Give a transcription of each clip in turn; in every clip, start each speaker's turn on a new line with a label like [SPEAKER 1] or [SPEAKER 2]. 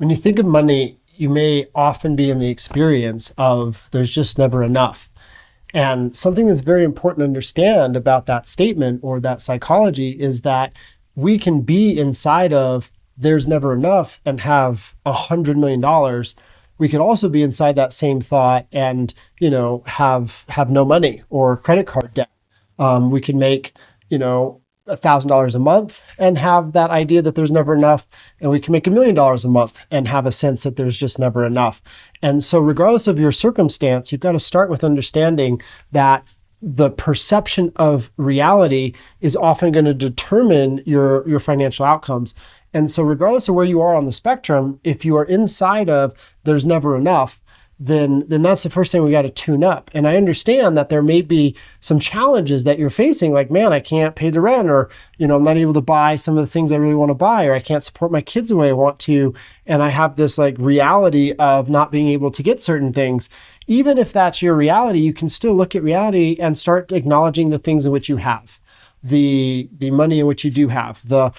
[SPEAKER 1] When you think of money, you may often be in the experience of there's just never enough. And something that's very important to understand about that statement or that psychology is that we can be inside of there's never enough and have $100 million. We could also be inside that same thought and, have no money or credit card debt. We can make, $1,000 a month and have that idea that there's never enough. And we can make $1 million a month and have a sense that there's just never enough. And so regardless of your circumstance, you've got to start with understanding that the perception of reality is often going to determine your financial outcomes. And so regardless of where you are on the spectrum, if you are inside of there's never enough, then that's the first thing we got to tune up. And I understand that there may be some challenges that you're facing, like, man, I can't pay the rent, or, I'm not able to buy some of the things I really want to buy, or I can't support my kids the way I want to. And I have this reality of not being able to get certain things. Even if that's your reality, you can still look at reality and start acknowledging the things in which you have. The money in which you do have, the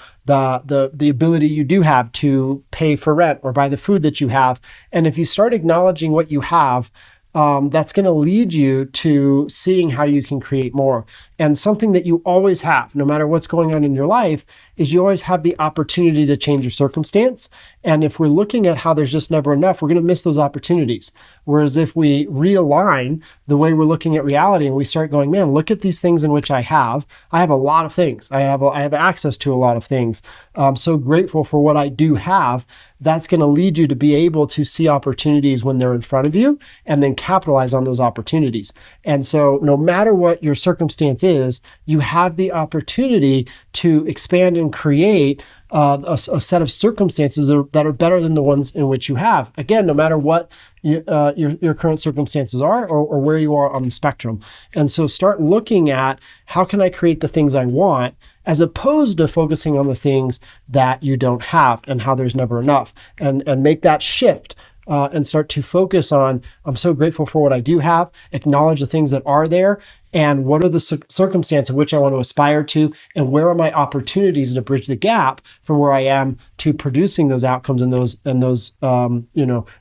[SPEAKER 1] ability you do have to pay for rent or buy the food that you have. And if you start acknowledging what you have, that's going to lead you to seeing how you can create more. And something that you always have, no matter what's going on in your life, is you always have the opportunity to change your circumstance. And if we're looking at how there's just never enough, we're going to miss those opportunities. Whereas if we realign the way we're looking at reality and we start going, man, look at these things in which I have a lot of things. I have access to a lot of things. I'm so grateful for what I do have. That's going to lead you to be able to see opportunities when they're in front of you and then capitalize on those opportunities. And so no matter what your circumstance is, you have the opportunity to expand and create a set of circumstances that are better than the ones in which you have. Again, no matter what your current circumstances are or where you are on the spectrum. And so start looking at how can I create the things I want, as opposed to focusing on the things that you don't have and how there's never enough, and make that shift. And start to focus on, I'm so grateful for what I do have, acknowledge the things that are there, and what are the circumstances in which I want to aspire to, and where are my opportunities to bridge the gap from where I am to producing those outcomes and those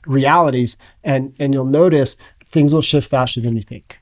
[SPEAKER 1] realities. And you'll notice things will shift faster than you think.